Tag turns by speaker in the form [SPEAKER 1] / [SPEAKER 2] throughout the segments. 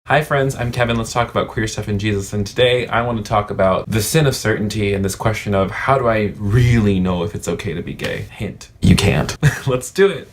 [SPEAKER 1] Hi friends, I'm Kevin. Let's talk about queer stuff in Jesus, and today I want to talk about the sin of certainty and this question of how do I really know if it's okay to be gay? Hint, you can't. Let's do it.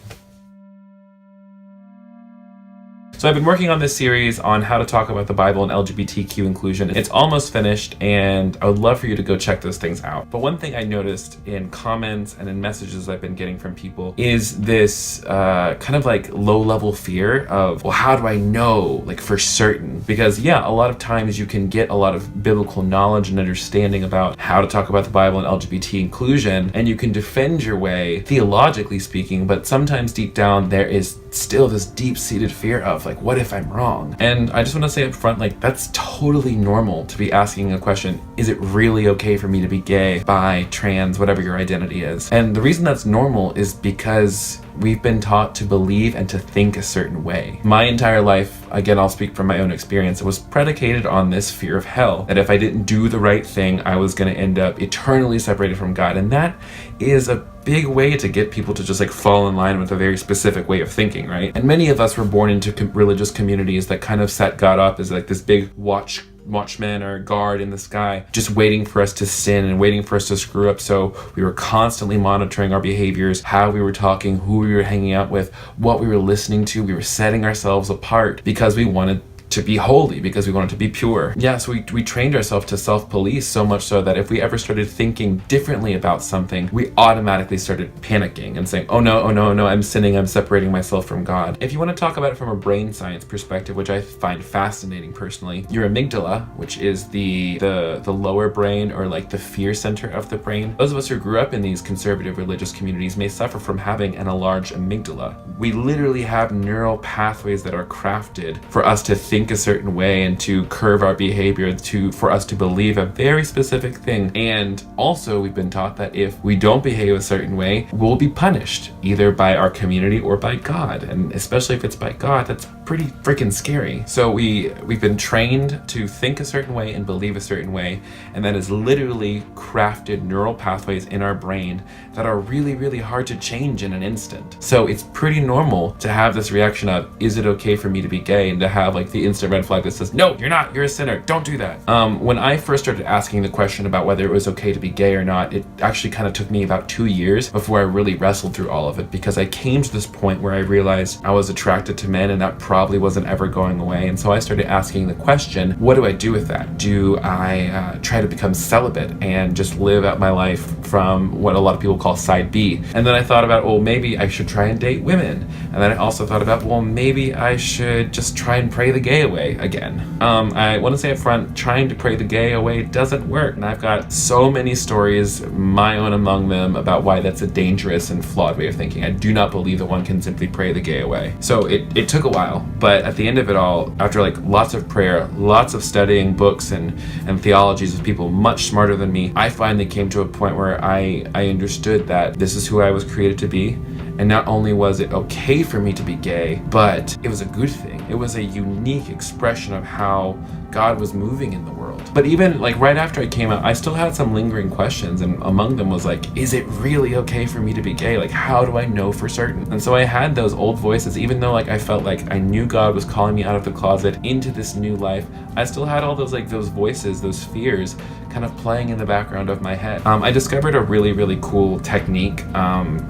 [SPEAKER 1] So I've been working on this series on how to talk about the Bible and LGBTQ inclusion. It's almost finished, and I would love for you to go check those things out. But one thing I noticed in comments and in messages I've been getting from people is this kind of like low-level fear of, well, how do I know, like, for certain? Because yeah, a lot of times you can get a lot of biblical knowledge and understanding about how to talk about the Bible and LGBT inclusion, and you can defend your way, theologically speaking, but sometimes deep down there is still this deep-seated fear of, like, what if I'm wrong? And I just want to say up front, like, that's totally normal to be asking a question, is it really okay for me to be gay, bi, trans, whatever your identity is? And the reason that's normal is because we've been taught to believe and to think a certain way. My entire life, again, I'll speak from my own experience, it was predicated on this fear of hell, that if I didn't do the right thing, I was going to end up eternally separated from God. And that is a big way to get people to just like fall in line with a very specific way of thinking, right? And many of us were born into religious communities that kind of set God up as like this big watchman or guard in the sky, just waiting for us to sin and waiting for us to screw up. So we were constantly monitoring our behaviors, how we were talking, who we were hanging out with, what we were listening to. We were setting ourselves apart because we wanted to be holy, because we wanted to be pure. Yeah, so we trained ourselves to self-police so much so that if we ever started thinking differently about something, we automatically started panicking and saying, oh no, I'm sinning, I'm separating myself from God. If you want to talk about it from a brain science perspective, which I find fascinating personally, your amygdala, which is the lower brain, or like the fear center of the brain. Those of us who grew up in these conservative religious communities may suffer from having an enlarged amygdala. We literally have neural pathways that are crafted for us to think a certain way and to curve our behavior for us to believe a very specific thing. And also we've been taught that if we don't behave a certain way, we'll be punished either by our community or by God. And especially if it's by God, that's pretty freaking scary. So we've been trained to think a certain way and believe a certain way, and that is literally crafted neural pathways in our brain that are really, really hard to change in an instant. So it's pretty normal to have this reaction of, is it okay for me to be gay? And to have like the instant red flag that says, no, you're not, you're a sinner, don't do that. When I first started asking the question about whether it was okay to be gay or not, it actually kind of took me about 2 years before I really wrestled through all of it, because I came to this point where I realized I was attracted to men, and that probably wasn't ever going away. And so I started asking the question, what do I do with that? Do I try to become celibate and just live out my life from what a lot of people call side B? And then I thought about, well, maybe I should try and date women. And then I also thought about, well, maybe I should just try and pray the gay away again. I want to say up front, trying to pray the gay away doesn't work. And I've got so many stories, my own among them, about why that's a dangerous and flawed way of thinking. I do not believe that one can simply pray the gay away. So it took a while, but at the end of it all, after like lots of prayer, lots of studying books and theologies of people much smarter than me, I finally came to a point where I understood that this is who I was created to be. And not only was it okay for me to be gay, but it was a good thing. It was a unique expression of how God was moving in the world. But even like right after I came out, I still had some lingering questions, and among them was like, is it really okay for me to be gay? Like, how do I know for certain? And so I had those old voices, even though like I felt like I knew God was calling me out of the closet into this new life, I still had all those like those voices, those fears kind of playing in the background of my head. I discovered a really, really cool technique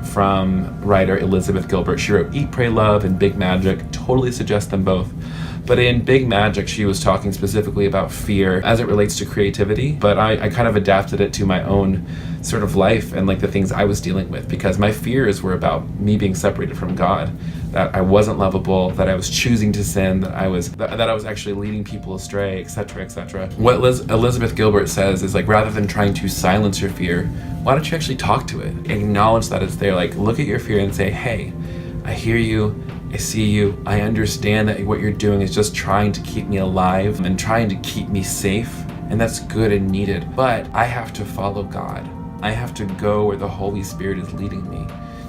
[SPEAKER 1] from writer Elizabeth Gilbert. She wrote Eat, Pray, Love and Big Magic. Totally suggest them both. But in Big Magic, she was talking specifically about fear as it relates to creativity, but I kind of adapted it to my own sort of life and like the things I was dealing with, because my fears were about me being separated from God, that I wasn't lovable, that I was choosing to sin, that I was actually leading people astray, etc., etc. What Elizabeth Gilbert says is like, rather than trying to silence your fear, why don't you actually talk to it? Acknowledge that it's there. Like, look at your fear and say, hey, I hear you, I see you, I understand that what you're doing is just trying to keep me alive and trying to keep me safe, and that's good and needed, but I have to follow God. I have to go where the Holy Spirit is leading me.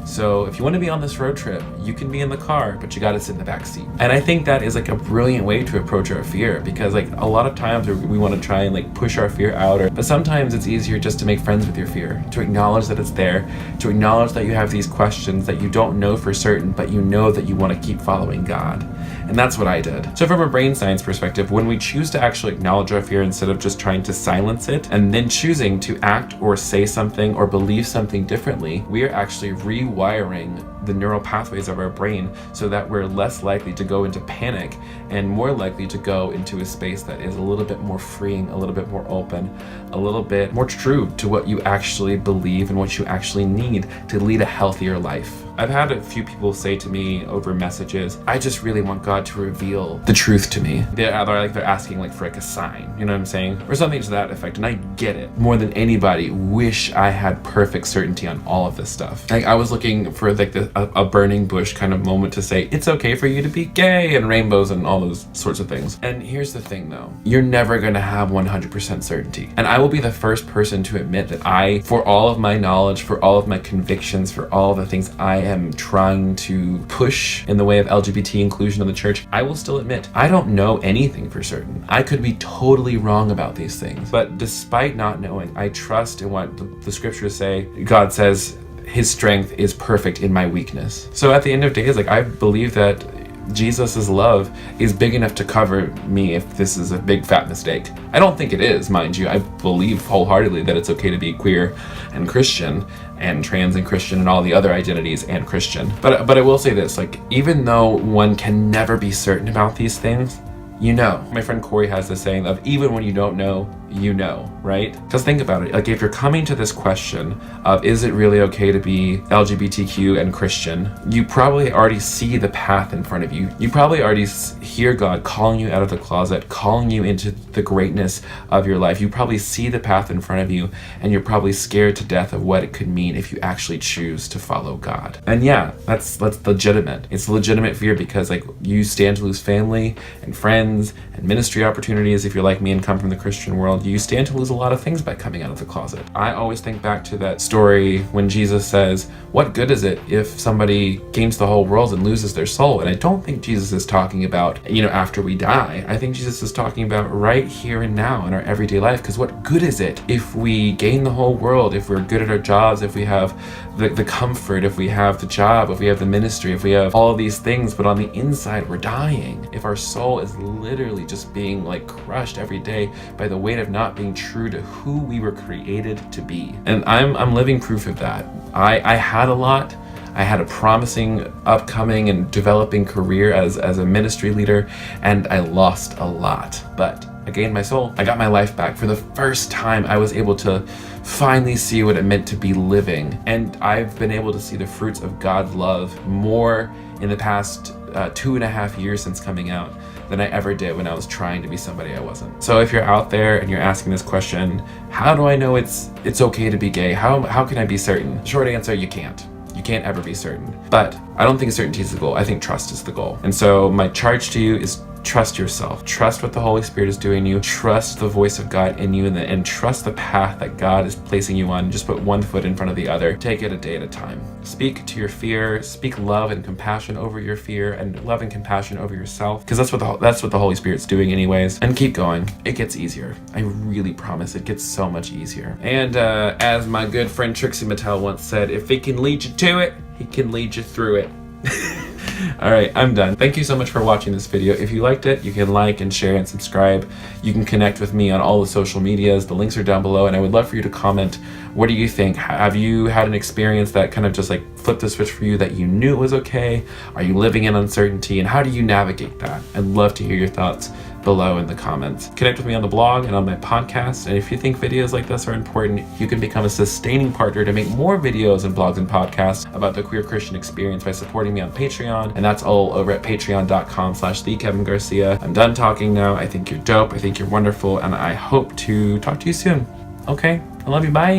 [SPEAKER 1] So if you want to be on this road trip, you can be in the car, but you got to sit in the back seat. And I think that is like a brilliant way to approach our fear, because like a lot of times we want to try and like push our fear out, but sometimes it's easier just to make friends with your fear, to acknowledge that it's there, to acknowledge that you have these questions that you don't know for certain, but you know that you want to keep following God. And that's what I did. So from a brain science perspective, when we choose to actually acknowledge our fear instead of just trying to silence it and then choosing to act or say something or believe something differently, we are actually rewiring the neural pathways of our brain so that we're less likely to go into panic and more likely to go into a space that is a little bit more freeing, a little bit more open, a little bit more true to what you actually believe and what you actually need to lead a healthier life. I've had a few people say to me over messages, I just really want God to reveal the truth to me. They're asking like for like a sign, you know what I'm saying? Or something to that effect, and I get it. More than anybody, wish I had perfect certainty on all of this stuff. Like I was looking for like a burning bush kind of moment to say, it's okay for you to be gay and rainbows and all those sorts of things. And here's the thing though, you're never gonna have 100% certainty. And I will be the first person to admit that for all of my knowledge, for all of my convictions, for all the things I am trying to push in the way of LGBT inclusion in the church, I will still admit I don't know anything for certain. I could be totally wrong about these things. But despite not knowing, I trust in what the scriptures say. God says his strength is perfect in my weakness. So at the end of days, like I believe that Jesus' love is big enough to cover me if this is a big fat mistake. I don't think it is, mind you. I believe wholeheartedly that it's okay to be queer and Christian and trans and Christian and all the other identities and Christian. But I will say this, like even though one can never be certain about these things, you know. My friend Corey has this saying of even when you don't know, you know, right? Because think about it, like if you're coming to this question of is it really okay to be LGBTQ and Christian, you probably already see the path in front of you. You probably already hear God calling you out of the closet, calling you into the greatness of your life. You probably see the path in front of you, and you're probably scared to death of what it could mean if you actually choose to follow God. And yeah, that's legitimate. It's a legitimate fear because like you stand to lose family and friends and ministry opportunities if you're like me and come from the Christian world. You stand to lose a lot of things by coming out of the closet. I always think back to that story when Jesus says, what good is it if somebody gains the whole world and loses their soul? And I don't think Jesus is talking about, after we die. I think Jesus is talking about right here and now in our everyday life, because what good is it if we gain the whole world, if we're good at our jobs, if we have the comfort, if we have the job, if we have the ministry, if we have all of these things, but on the inside we're dying. If our soul is literally just being like crushed every day by the weight of not being true to who we were created to be. And I'm living proof of that. I had a lot. I had a promising upcoming and developing career as a ministry leader, and I lost a lot. But I gained my soul. I got my life back. For the first time, I was able to finally see what it meant to be living. And I've been able to see the fruits of God's love more in the past 2.5 years since coming out than I ever did when I was trying to be somebody I wasn't. So if you're out there and you're asking this question, how do I know it's okay to be gay? How can I be certain? Short answer, you can't. You can't ever be certain. But I don't think certainty is the goal. I think trust is the goal. And so my charge to you is trust yourself. Trust what the Holy Spirit is doing in you. Trust the voice of God in you, and trust the path that God is placing you on. Just put one foot in front of the other. Take it a day at a time. Speak to your fear. Speak love and compassion over your fear, and love and compassion over yourself, because that's what the Holy Spirit's doing anyways. And keep going. It gets easier. I really promise it gets so much easier. And as my good friend Trixie Mattel once said, if he can lead you to it, he can lead you through it. All right, I'm done. Thank you so much for watching this video. If you liked it, you can like and share and subscribe. You can connect with me on all the social medias. The links are down below, and I would love for you to comment. What do you think? Have you had an experience that kind of just like flipped the switch for you, that you knew it was okay? Are you living in uncertainty, and how do you navigate that? I'd love to hear your thoughts below in the comments. Connect with me on the blog and on my podcast, and if you think videos like this are important, you can become a sustaining partner to make more videos and blogs and podcasts about the queer Christian experience by supporting me on Patreon, and that's all over at patreon.com/theKevinGarcia. I'm done talking now. I think you're dope, I think you're wonderful, and I hope to talk to you soon. Okay, I love you, bye!